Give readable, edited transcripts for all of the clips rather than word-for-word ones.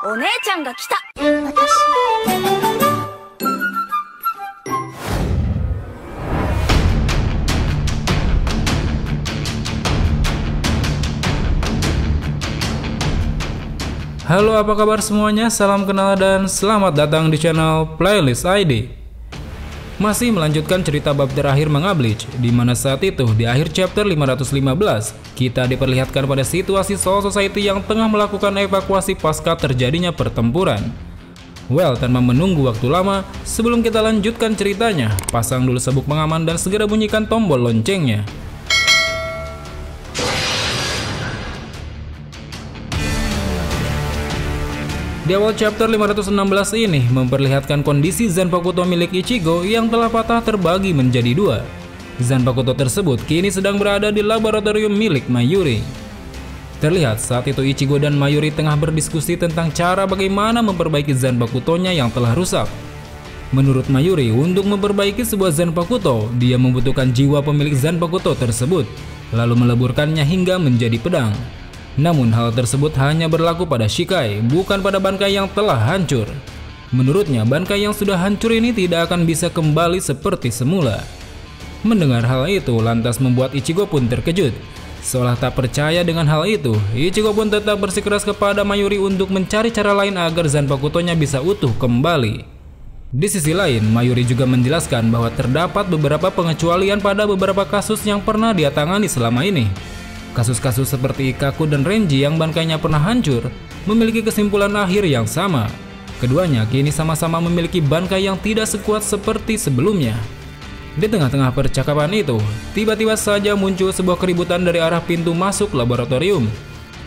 お姉ちゃんが来た。Halo, apa kabar semuanya? Salam kenal dan selamat datang di channel Playlist ID. Masih melanjutkan cerita bab terakhir manga Bleach, di mana saat itu di akhir chapter 515 kita diperlihatkan pada situasi Soul Society yang tengah melakukan evakuasi pasca terjadinya pertempuran. Well, tanpa menunggu waktu lama, sebelum kita lanjutkan ceritanya, pasang dulu sabuk pengaman dan segera bunyikan tombol loncengnya. Di awal chapter 516 ini memperlihatkan kondisi Zanpakuto milik Ichigo yang telah patah terbagi menjadi dua. Zanpakuto tersebut kini sedang berada di laboratorium milik Mayuri. Terlihat saat itu Ichigo dan Mayuri tengah berdiskusi tentang cara bagaimana memperbaiki Zanpakutonya yang telah rusak. Menurut Mayuri, untuk memperbaiki sebuah Zanpakuto, dia membutuhkan jiwa pemilik Zanpakuto tersebut, lalu meleburkannya hingga menjadi pedang. Namun hal tersebut hanya berlaku pada Shikai, bukan pada Bankai yang telah hancur. Menurutnya, Bankai yang sudah hancur ini tidak akan bisa kembali seperti semula. Mendengar hal itu lantas membuat Ichigo pun terkejut. Seolah tak percaya dengan hal itu, Ichigo pun tetap bersikeras kepada Mayuri untuk mencari cara lain agar Zanpakutonya bisa utuh kembali. Di sisi lain, Mayuri juga menjelaskan bahwa terdapat beberapa pengecualian pada beberapa kasus yang pernah dia tangani selama ini. Kasus-kasus seperti Ikkaku dan Renji yang bankainya pernah hancur memiliki kesimpulan akhir yang sama. Keduanya kini sama-sama memiliki bankai yang tidak sekuat seperti sebelumnya. Di tengah-tengah percakapan itu, tiba-tiba saja muncul sebuah keributan dari arah pintu masuk laboratorium.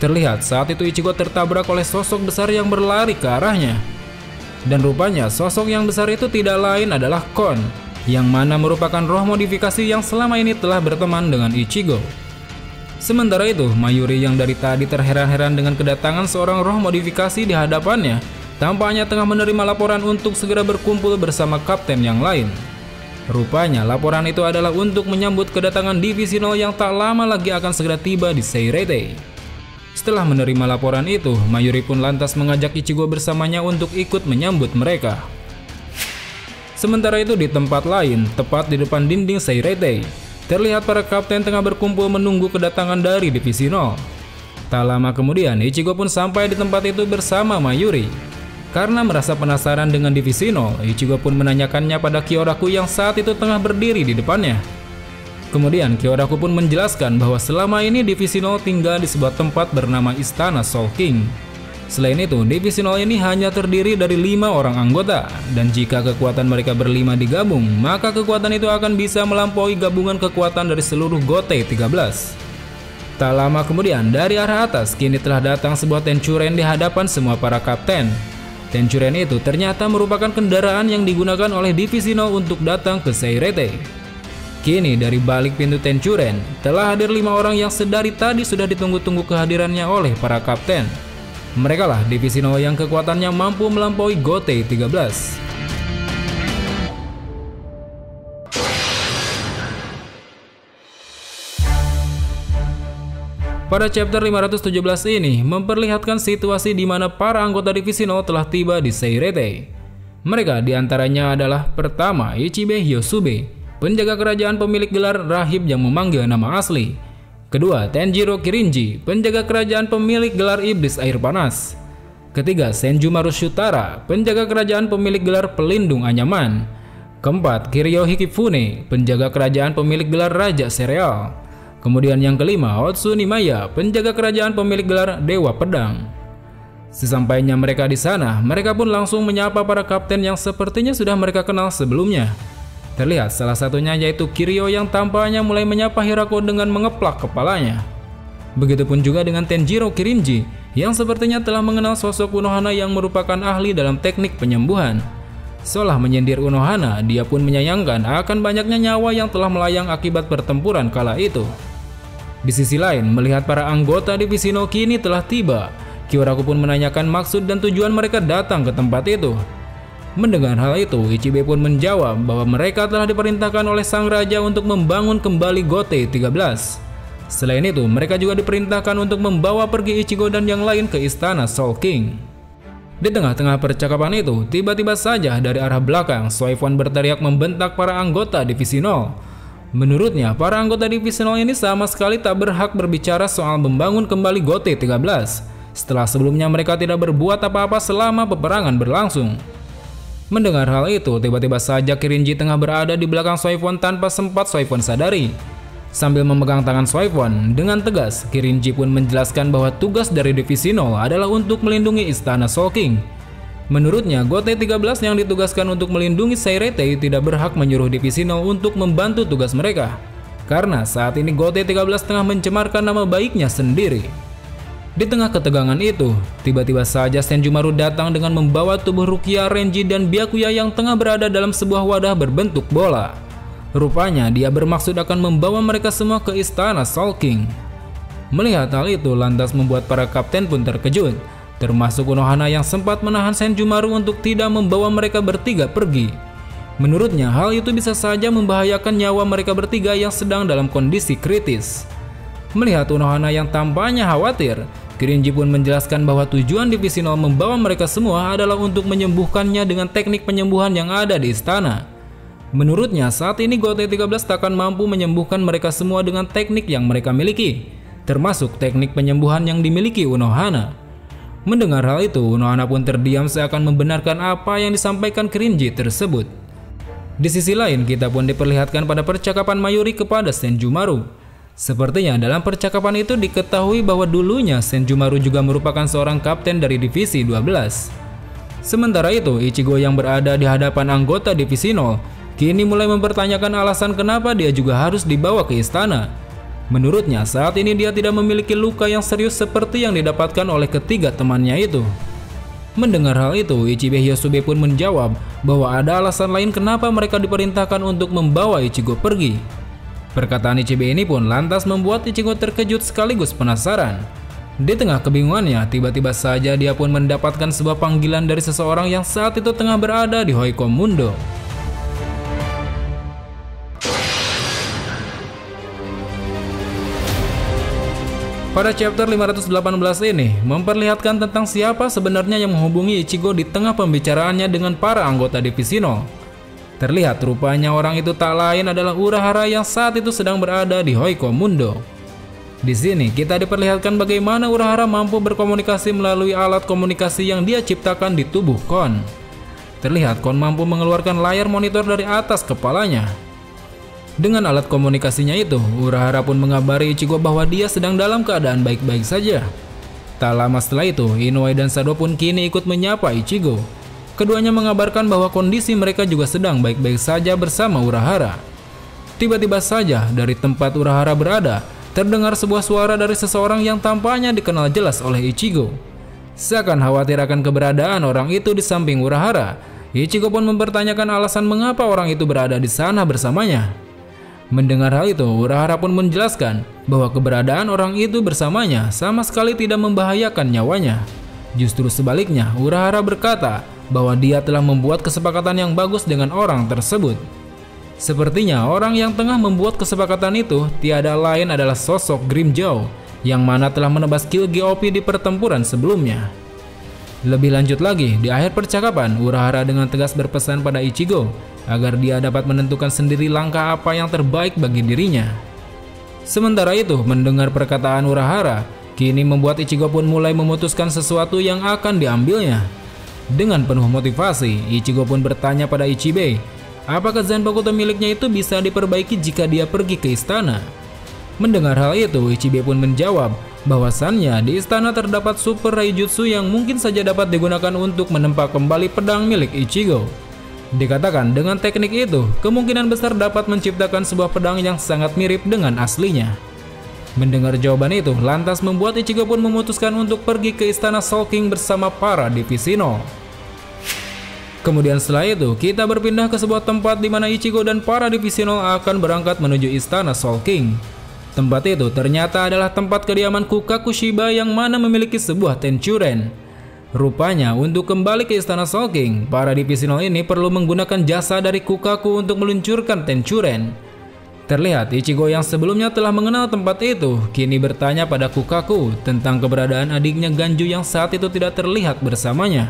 Terlihat saat itu Ichigo tertabrak oleh sosok besar yang berlari ke arahnya. Dan rupanya sosok yang besar itu tidak lain adalah Kon, yang mana merupakan roh modifikasi yang selama ini telah berteman dengan Ichigo. Sementara itu, Mayuri yang dari tadi terheran-heran dengan kedatangan seorang roh modifikasi di hadapannya, tampaknya tengah menerima laporan untuk segera berkumpul bersama kapten yang lain. Rupanya laporan itu adalah untuk menyambut kedatangan Divisi 0 yang tak lama lagi akan segera tiba di Seireitei. Setelah menerima laporan itu, Mayuri pun lantas mengajak Ichigo bersamanya untuk ikut menyambut mereka. Sementara itu di tempat lain, tepat di depan dinding Seireitei, terlihat para kapten tengah berkumpul menunggu kedatangan dari Divisi 0. Tak lama kemudian, Ichigo pun sampai di tempat itu bersama Mayuri. Karena merasa penasaran dengan Divisi 0, Ichigo pun menanyakannya pada Kyoraku yang saat itu tengah berdiri di depannya. Kemudian Kyoraku pun menjelaskan bahwa selama ini Divisi 0 tinggal di sebuah tempat bernama Istana Soul King. Selain itu, Divisi 0 ini hanya terdiri dari 5 orang anggota, dan jika kekuatan mereka berlima digabung, maka kekuatan itu akan bisa melampaui gabungan kekuatan dari seluruh Gotei 13. Tak lama kemudian, dari arah atas kini telah datang sebuah Tenchuren di hadapan semua para kapten. Tenchuren itu ternyata merupakan kendaraan yang digunakan oleh Divisi 0 untuk datang ke Seireitei. Kini dari balik pintu Tenchuren, telah hadir 5 orang yang sedari tadi sudah ditunggu-tunggu kehadirannya oleh para kapten. Mereka lah Divisi 0 yang kekuatannya mampu melampaui Gotei 13. Pada chapter 517 ini memperlihatkan situasi di mana para anggota Divisi 0 telah tiba di Seireitei. Mereka diantaranya adalah pertama Ichibe Hyosube, penjaga kerajaan pemilik gelar rahib yang memanggil nama asli. Kedua, Tenjiro Kirinji, penjaga kerajaan pemilik gelar iblis air panas. Ketiga, Senjumaru Shutara, penjaga kerajaan pemilik gelar pelindung anyaman. Keempat, Kiryu Hikifune, penjaga kerajaan pemilik gelar raja sereal. Kemudian yang kelima, Otsunimaya, penjaga kerajaan pemilik gelar dewa pedang. Sesampainya mereka di sana, mereka pun langsung menyapa para kapten yang sepertinya sudah mereka kenal sebelumnya. Terlihat salah satunya yaitu Kiryu yang tampaknya mulai menyapa Hirako dengan mengeplak kepalanya. Begitupun juga dengan Tenjiro Kirinji yang sepertinya telah mengenal sosok Unohana yang merupakan ahli dalam teknik penyembuhan. Seolah menyindir Unohana, dia pun menyayangkan akan banyaknya nyawa yang telah melayang akibat pertempuran kala itu. Di sisi lain, melihat para anggota Divisi 0 kini telah tiba, Kyoraku pun menanyakan maksud dan tujuan mereka datang ke tempat itu. Mendengar hal itu, Ichibe pun menjawab bahwa mereka telah diperintahkan oleh sang raja untuk membangun kembali Gotei 13. Selain itu, mereka juga diperintahkan untuk membawa pergi Ichigo dan yang lain ke istana Soul King. Di tengah-tengah percakapan itu, tiba-tiba saja dari arah belakang, Soifon berteriak membentak para anggota Divisi 0. Menurutnya, para anggota Divisi 0 ini sama sekali tak berhak berbicara soal membangun kembali GOT 13, setelah sebelumnya mereka tidak berbuat apa-apa selama peperangan berlangsung. Mendengar hal itu, tiba-tiba saja Kirinji tengah berada di belakang Soifon tanpa sempat Soifon sadari. Sambil memegang tangan Soifon, dengan tegas, Kirinji pun menjelaskan bahwa tugas dari Divisi 0 adalah untuk melindungi Istana Soul King. Menurutnya, GOT 13 yang ditugaskan untuk melindungi Seiretei tidak berhak menyuruh Divisi 0 untuk membantu tugas mereka. Karena saat ini GOT 13 tengah mencemarkan nama baiknya sendiri. Di tengah ketegangan itu, tiba-tiba saja Senjumaru datang dengan membawa tubuh Rukia, Renji, dan Byakuya yang tengah berada dalam sebuah wadah berbentuk bola. Rupanya dia bermaksud akan membawa mereka semua ke Istana Soul King. Melihat hal itu lantas membuat para kapten pun terkejut, termasuk Unohana yang sempat menahan Senjumaru untuk tidak membawa mereka bertiga pergi. Menurutnya hal itu bisa saja membahayakan nyawa mereka bertiga yang sedang dalam kondisi kritis. Melihat Unohana yang tampaknya khawatir, Kirinji pun menjelaskan bahwa tujuan Divisi 0 membawa mereka semua adalah untuk menyembuhkannya dengan teknik penyembuhan yang ada di istana. Menurutnya saat ini GOT 13 takkan mampu menyembuhkan mereka semua dengan teknik yang mereka miliki, termasuk teknik penyembuhan yang dimiliki Unohana. Mendengar hal itu, Unohana pun terdiam seakan membenarkan apa yang disampaikan Kirinji tersebut. Di sisi lain, kita pun diperlihatkan pada percakapan Mayuri kepada Senjumaru. Sepertinya dalam percakapan itu diketahui bahwa dulunya Senjumaru juga merupakan seorang kapten dari Divisi 12. Sementara itu, Ichigo yang berada di hadapan anggota Divisi 0 kini mulai mempertanyakan alasan kenapa dia juga harus dibawa ke istana. Menurutnya saat ini dia tidak memiliki luka yang serius seperti yang didapatkan oleh ketiga temannya itu. Mendengar hal itu, Ichibe Hyosube pun menjawab bahwa ada alasan lain kenapa mereka diperintahkan untuk membawa Ichigo pergi. Perkataan Ichibe ini pun lantas membuat Ichigo terkejut sekaligus penasaran. Di tengah kebingungannya, tiba-tiba saja dia pun mendapatkan sebuah panggilan dari seseorang yang saat itu tengah berada di Hoikom Mundo. Pada chapter 518 ini memperlihatkan tentang siapa sebenarnya yang menghubungi Ichigo di tengah pembicaraannya dengan para anggota Divisi 0. Terlihat rupanya orang itu tak lain adalah Urahara yang saat itu sedang berada di Hoikom Mundo. Di sini kita diperlihatkan bagaimana Urahara mampu berkomunikasi melalui alat komunikasi yang dia ciptakan di tubuh Kon. Terlihat Kon mampu mengeluarkan layar monitor dari atas kepalanya. Dengan alat komunikasinya itu, Urahara pun mengabari Ichigo bahwa dia sedang dalam keadaan baik-baik saja. Tak lama setelah itu, Inoue dan Sado pun kini ikut menyapa Ichigo. Keduanya mengabarkan bahwa kondisi mereka juga sedang baik-baik saja bersama Urahara. Tiba-tiba saja dari tempat Urahara berada, terdengar sebuah suara dari seseorang yang tampaknya dikenal jelas oleh Ichigo. Seakan khawatir akan keberadaan orang itu di samping Urahara, Ichigo pun mempertanyakan alasan mengapa orang itu berada di sana bersamanya. Mendengar hal itu, Urahara pun menjelaskan bahwa keberadaan orang itu bersamanya sama sekali tidak membahayakan nyawanya. Justru sebaliknya, Urahara berkata bahwa dia telah membuat kesepakatan yang bagus dengan orang tersebut. Sepertinya orang yang tengah membuat kesepakatan itu tiada lain adalah sosok Grimmjow, yang mana telah menebas kill GOP di pertempuran sebelumnya. Lebih lanjut lagi, di akhir percakapan, Urahara dengan tegas berpesan pada Ichigo agar dia dapat menentukan sendiri langkah apa yang terbaik bagi dirinya. Sementara itu, mendengar perkataan Urahara, kini membuat Ichigo pun mulai memutuskan sesuatu yang akan diambilnya. Dengan penuh motivasi, Ichigo pun bertanya pada Ichibe, apakah Zanpakuto miliknya itu bisa diperbaiki jika dia pergi ke istana? Mendengar hal itu, Ichibe pun menjawab bahwasannya di istana terdapat super Raijutsu yang mungkin saja dapat digunakan untuk menempa kembali pedang milik Ichigo. Dikatakan dengan teknik itu, kemungkinan besar dapat menciptakan sebuah pedang yang sangat mirip dengan aslinya. Mendengar jawaban itu, lantas membuat Ichigo pun memutuskan untuk pergi ke istana Soul King bersama para Divisi 0. Kemudian setelah itu, kita berpindah ke sebuah tempat di mana Ichigo dan para Divisi 0 akan berangkat menuju istana Soul King. Tempat itu ternyata adalah tempat kediaman Kukaku Shiba yang mana memiliki sebuah Tenchuren. Rupanya untuk kembali ke istana Soul King, para Divisi 0 ini perlu menggunakan jasa dari Kukaku untuk meluncurkan Tenchuren. Terlihat Ichigo yang sebelumnya telah mengenal tempat itu, kini bertanya pada Kukaku tentang keberadaan adiknya Ganju yang saat itu tidak terlihat bersamanya.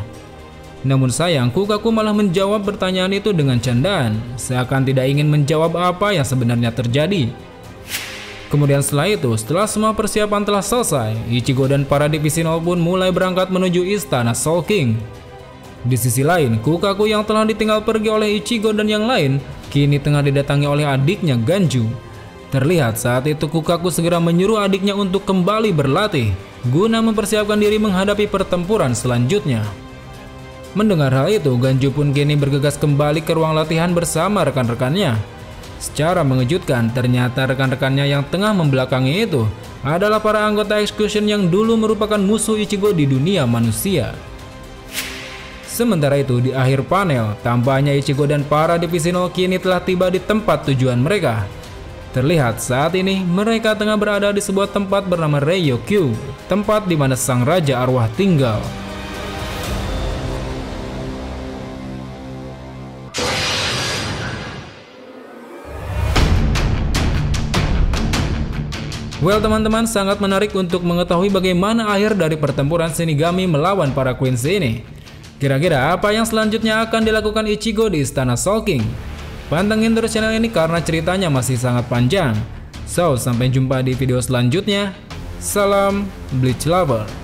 Namun sayang, Kukaku malah menjawab pertanyaan itu dengan candaan, seakan tidak ingin menjawab apa yang sebenarnya terjadi. Kemudian setelah semua persiapan telah selesai, Ichigo dan para divisi 0 pun mulai berangkat menuju istana Soul King. Di sisi lain, Kukaku yang telah ditinggal pergi oleh Ichigo dan yang lain, kini tengah didatangi oleh adiknya Ganju. Terlihat saat itu Kukaku segera menyuruh adiknya untuk kembali berlatih, guna mempersiapkan diri menghadapi pertempuran selanjutnya. Mendengar hal itu, Ganju pun kini bergegas kembali ke ruang latihan bersama rekan-rekannya. Secara mengejutkan, ternyata rekan-rekannya yang tengah membelakangi itu adalah para anggota Execution yang dulu merupakan musuh Ichigo di dunia manusia. Sementara itu, di akhir panel, tampaknya Ichigo dan para divisi 0 kini telah tiba di tempat tujuan mereka. Terlihat saat ini mereka tengah berada di sebuah tempat bernama Ryokyu, tempat di mana sang raja arwah tinggal. Well teman-teman, sangat menarik untuk mengetahui bagaimana akhir dari pertempuran Shinigami melawan para Queens ini. Kira-kira apa yang selanjutnya akan dilakukan Ichigo di istana Soul King? Pantengin terus channel ini karena ceritanya masih sangat panjang. So, sampai jumpa di video selanjutnya. Salam Bleach Lover.